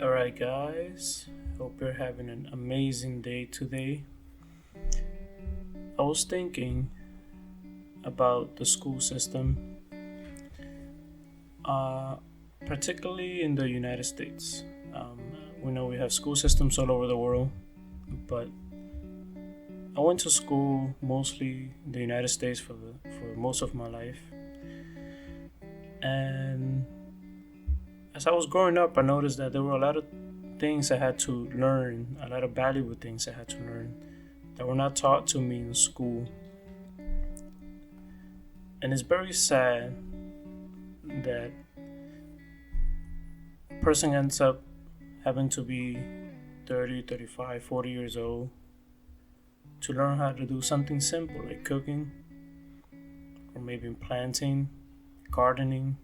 Alright, guys, hope you're having an amazing day today. I was thinking about the school system, particularly in the United States. We know we have school systems all over the world, but I went to school mostly in the United States for most of my life. And as I was growing up, I noticed that there were a lot of things I had to learn, a lot of valuable things I had to learn that were not taught to me in school. And it's very sad that a person ends up having to be 30, 35, 40 years old to learn how to do something simple like cooking, or maybe planting, gardening.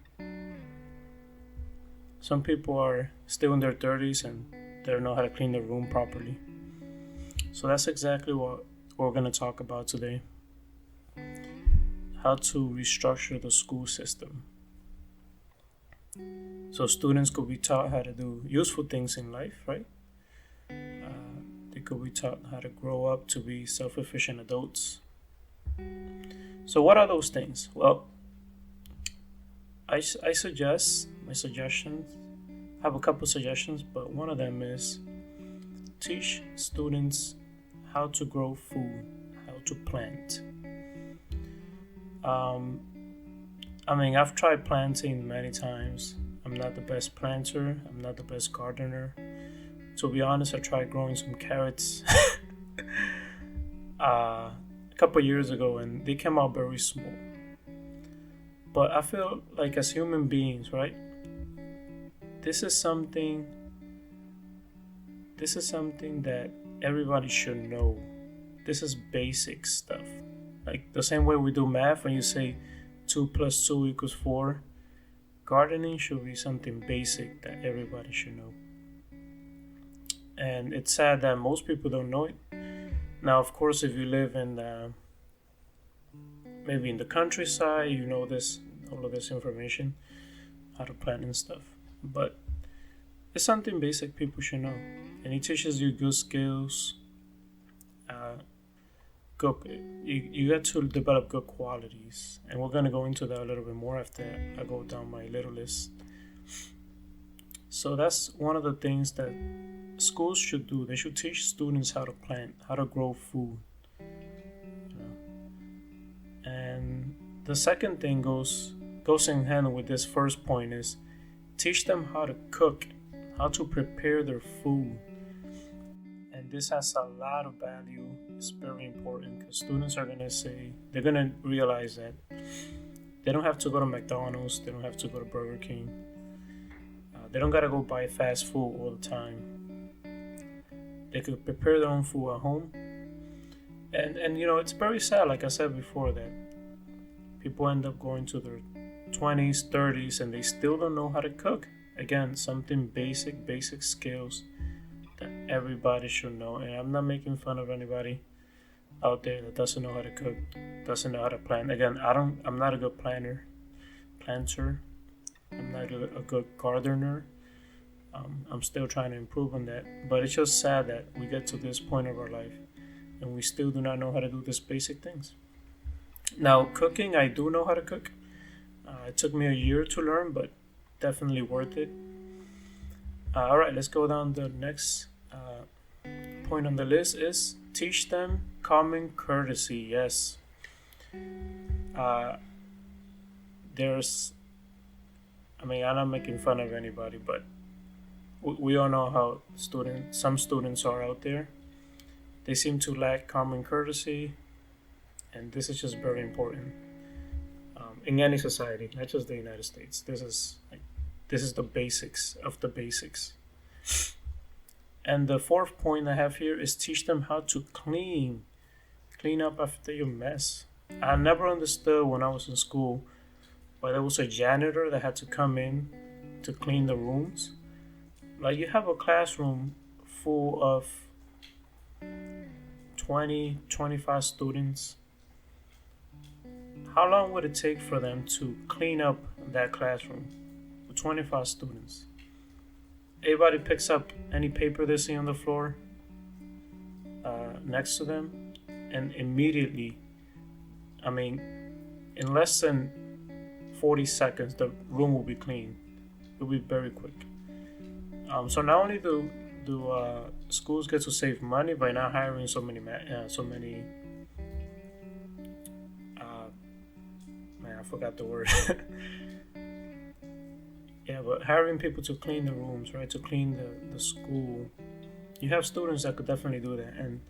Some people are still in their 30s and they don't know how to clean their room properly. So that's exactly what we're going to talk about today. How to restructure the school system. So students could be taught how to do useful things in life, right? They could be taught how to grow up to be self-efficient adults. So what are those things? Well, I have a couple suggestions, but one of them is teach students how to grow food, how to plant. I've tried planting many times. I'm not the best planter, I'm not the best gardener. To be honest, I tried growing some carrots a couple years ago and they came out very small. But I feel like as human beings, right? This is something that everybody should know. This is basic stuff. Like the same way we do math, when you say 2 plus 2 equals 4, gardening should be something basic that everybody should know. And it's sad that most people don't know it. Now, of course, if you live in maybe in the countryside, you know all of this information, how to plant and stuff. But it's something basic people should know, and it teaches you good skills. You get to develop good qualities, and we're gonna go into that a little bit more after I go down my little list. So that's one of the things that schools should do. They should teach students how to plant, how to grow food. And the second thing goes in hand with this first point is teach them how to cook, how to prepare their food. And this has a lot of value. It's very important because students are they're going to realize that they don't have to go to McDonald's, they don't have to go to Burger King. They don't got to go buy fast food all the time. They could prepare their own food at home. And it's very sad, like I said before, that people end up going to their 20s, 30s, and they still don't know how to cook. Again, something basic skills that everybody should know. And I'm not making fun of anybody out there that doesn't know how to cook, doesn't know how to plant. Again, I'm not a good planter. I'm not a good gardener. I'm still trying to improve on that. But it's just sad that we get to this point of our life and we still do not know how to do these basic things. Now, cooking, I do know how to cook. It took me a year to learn, but definitely worth it. Alright, let's go down. The next point on the list is teach them common courtesy. Yes. I'm not making fun of anybody, but we all know how some students are out there. They seem to lack common courtesy, and this is just very important in any society, not just the United States. This is the basics of the basics. And the fourth point I have here is teach them how to clean up after your mess. I never understood when I was in school why there was a janitor that had to come in to clean the rooms. Like, you have a classroom full of 20, 25 students. How long would it take for them to clean up that classroom with 25 students? everybody picks up any paper they see on the floor next to them, and immediately, in less than 40 seconds, the room will be clean. It'll be very quick. So not only do schools get to save money by not hiring so many I forgot the word. Yeah, but hiring people to clean the rooms, right? To clean the school. You have students that could definitely do that, and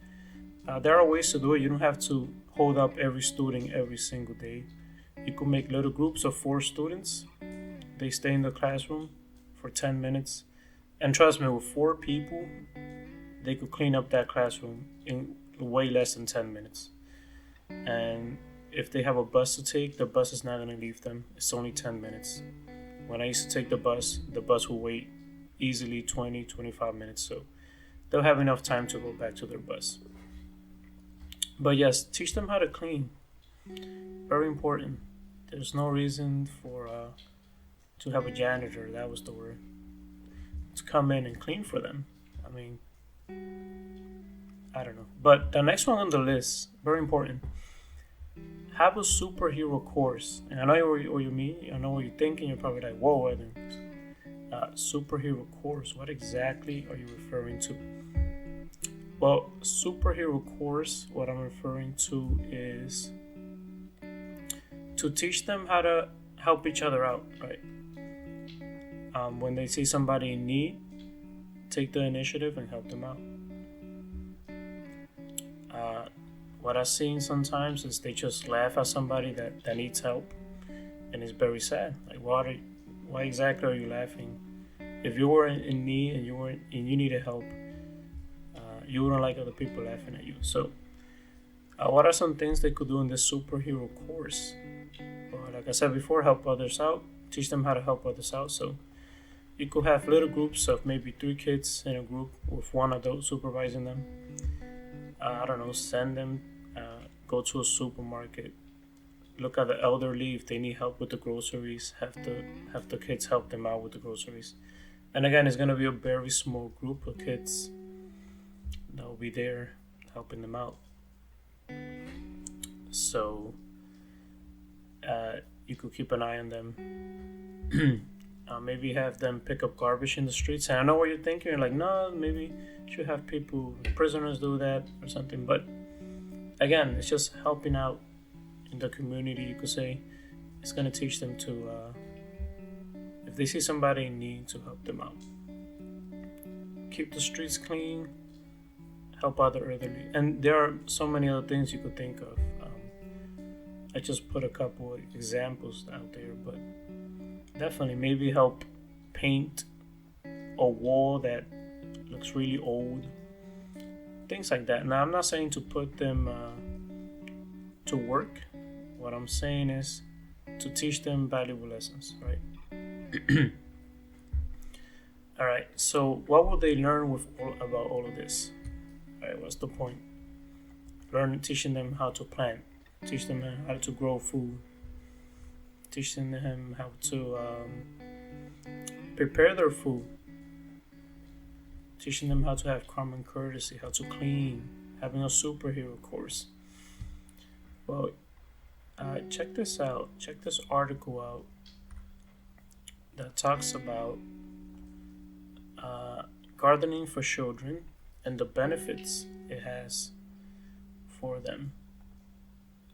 there are ways to do it. You don't have to hold up every student every single day. You could make little groups of 4 students. They stay in the classroom for 10 minutes. And trust me, with 4 people, they could clean up that classroom in way less than 10 minutes. And if they have a bus to take, the bus is not going to leave them. It's only 10 minutes. When I used to take the bus will wait easily 20, 25 minutes. So they'll have enough time to go back to their bus. But yes, teach them how to clean. Very important. There's no reason for to have a janitor, that was the word, to come in and clean for them. I don't know. But the next one on the list, very important. Have a superhero course. And I know what you mean. I know what you're thinking. You're probably like, whoa, superhero course. What exactly are you referring to? Well, superhero course, what I'm referring to is to teach them how to help each other out, right? When they see somebody in need, take the initiative and help them out. What I've seen sometimes is they just laugh at somebody that needs help, and it's very sad. Like, why exactly are you laughing? If you were in need and you needed help, you wouldn't like other people laughing at you. So, what are some things they could do in this superhero course? Well, like I said before, help others out. Teach them how to help others out. So, you could have little groups of maybe 3 kids in a group with one adult supervising them. I don't know, send them, go to a supermarket, look at the elderly if they need help with the groceries, have the kids help them out with the groceries. And again, it's going to be a very small group of kids that will be there helping them out. So you could keep an eye on them. Maybe have them pick up garbage in the streets. And I know what you're thinking. You're like, no, maybe you should have prisoners do that or something. But again, it's just helping out in the community, you could say. It's going to teach them to, if they see somebody in need, to help them out. Keep the streets clean, help out the elderly. And there are so many other things you could think of. I just put a couple of examples out there, but definitely maybe help paint a wall that looks really old. Things like that. Now, I'm not saying to put them to work. What I'm saying is to teach them valuable lessons, right? All right, so what will they learn about all of this? All right, what's the point? Teaching them how to plant. Teach them how to grow food. Teaching them how to prepare their food. Teaching them how to have common courtesy, how to clean, having a superhero course. Well, check this out. Check this article out that talks about gardening for children and the benefits it has for them.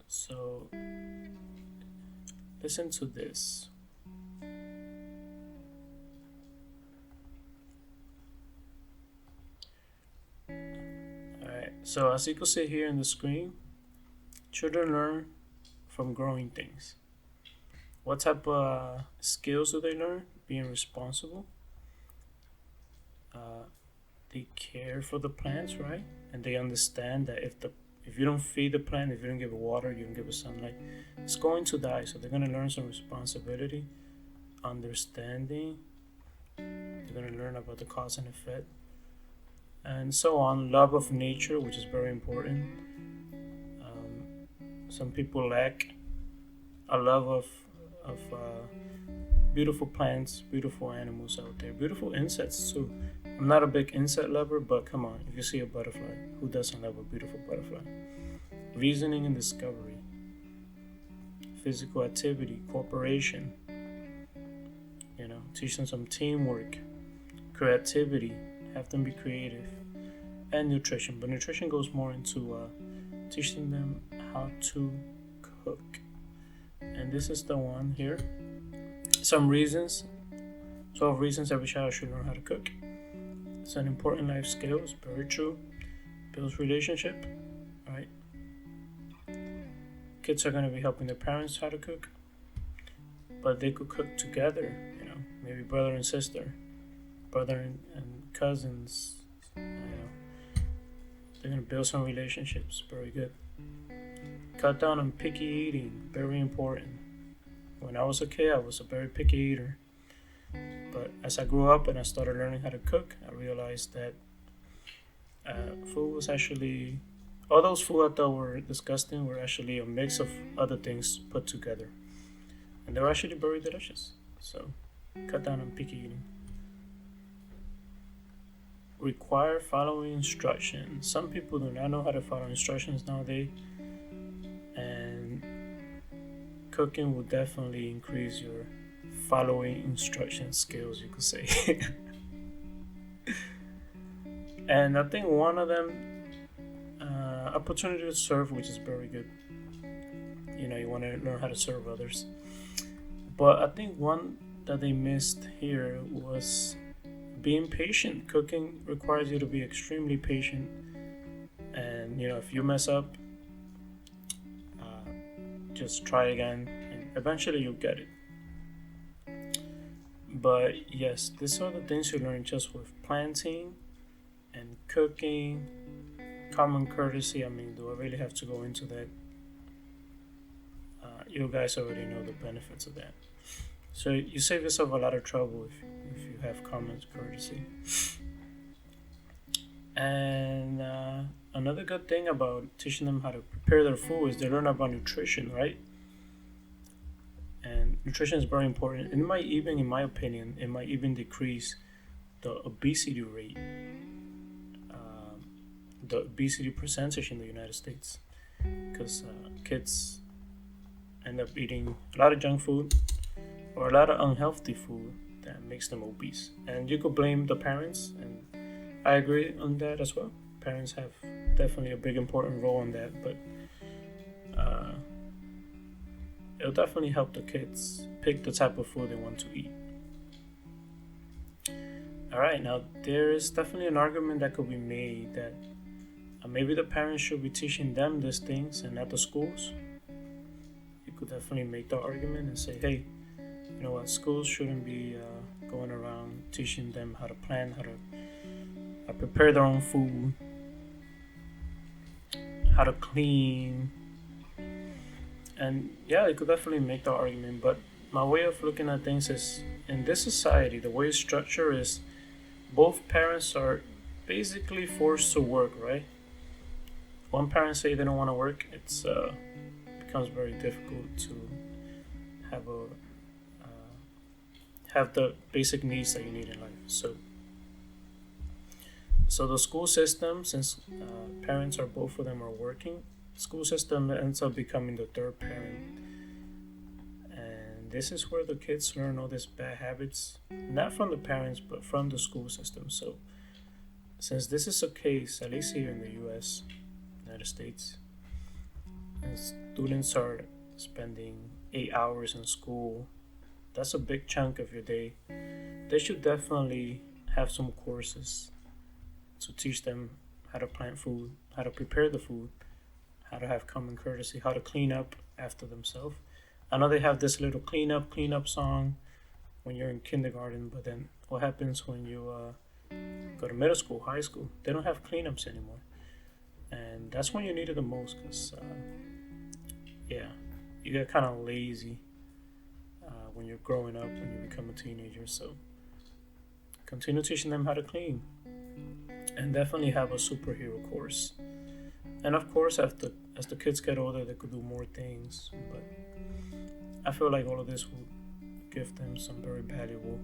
So, listen to this. Alright, so as you can see here in the screen, children learn from growing things. What type of skills do they learn? Being responsible. They care for the plants, right? And they understand that if you don't feed the plant, if you don't give it water, you don't give it sunlight, it's going to die. So they're going to learn some responsibility, understanding. They're going to learn about the cause and effect, and so on. Love of nature, which is very important. Some people lack a love of beautiful plants, beautiful animals out there, beautiful insects too. I'm not a big insect lover, but come on, if you see a butterfly, who doesn't love a beautiful butterfly? Reasoning and discovery, physical activity, cooperation, teach them some teamwork, creativity, have them be creative, and nutrition. But nutrition goes more into teaching them how to cook. And this is the one here. Some reasons, 12 reasons every child should learn how to cook. It's an important life skill, it's very true. Builds relationship, right? Kids are going to be helping their parents how to cook, but they could cook together, maybe brother and sister, brother and cousins, They're going to build some relationships, very good. Cut down on picky eating, very important. When I was a kid, I was a very picky eater. But as I grew up and I started learning how to cook, I realized that food was actually, all those food I thought were disgusting were actually a mix of other things put together. And they're actually very delicious. So, cut down on picky eating. Require following instructions. Some people do not know how to follow instructions nowadays. And cooking will definitely increase your following instruction skills, you could say. And I think one of them, opportunity to serve, which is very good. You want to learn how to serve others. But I think one that they missed here was being patient. Cooking requires you to be extremely patient. And, if you mess up, just try again, and eventually you'll get it. But yes, these are the things you learn just with planting and cooking, common courtesy. Do I really have to go into that? You guys already know the benefits of that. So you save yourself a lot of trouble if you have common courtesy. And another good thing about teaching them how to prepare their food is they learn about nutrition, right? And nutrition is very important. In my opinion, it might even decrease the obesity rate, the obesity percentage in the United States, because kids end up eating a lot of junk food or a lot of unhealthy food that makes them obese. And you could blame the parents, and I agree on that as well. Parents have definitely a big important role in that, but it'll definitely help the kids pick the type of food they want to eat. Alright, now there is definitely an argument that could be made that maybe the parents should be teaching them these things and not the schools. You could definitely make the argument and say, hey, you know what, schools shouldn't be going around teaching them how to plan, how to prepare their own food, how to clean. And yeah, you could definitely make the argument, but my way of looking at things is, in this society, the way it's structured is both parents are basically forced to work, right? One parent say they don't want to work, it's becomes very difficult to have the basic needs that you need in life. So the school system, since parents are, both of them are working, school system ends up becoming the third parent. And this is where the kids learn all these bad habits, not from the parents, but from the school system. So since this is a case, at least here in the US, United States, and students are spending 8 hours in school, that's a big chunk of your day. They should definitely have some courses to teach them how to plant food, how to prepare the food, how to have common courtesy, how to clean up after themselves. I know they have this little clean up song when you're in kindergarten, but then what happens when you go to middle school, high school? They don't have cleanups anymore. And that's when you need it the most, because you get kind of lazy when you're growing up, when you become a teenager. So continue teaching them how to clean, and definitely have a superhero course. And of course, as the kids get older, they could do more things, but I feel like all of this will give them some very valuable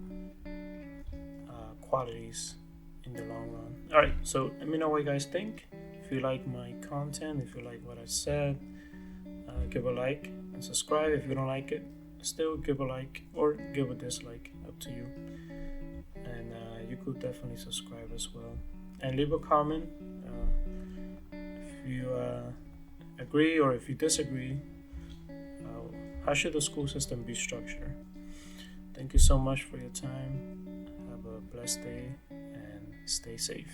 qualities in the long run. Alright, so let me know what you guys think. If you like my content, if you like what I said, give a like and subscribe. If you don't like it, still give a like or give a dislike, up to you. And you could definitely subscribe as well. And leave a comment if you agree or if you disagree. How should the school system be structured? Thank you so much for your time. Have a blessed day and stay safe.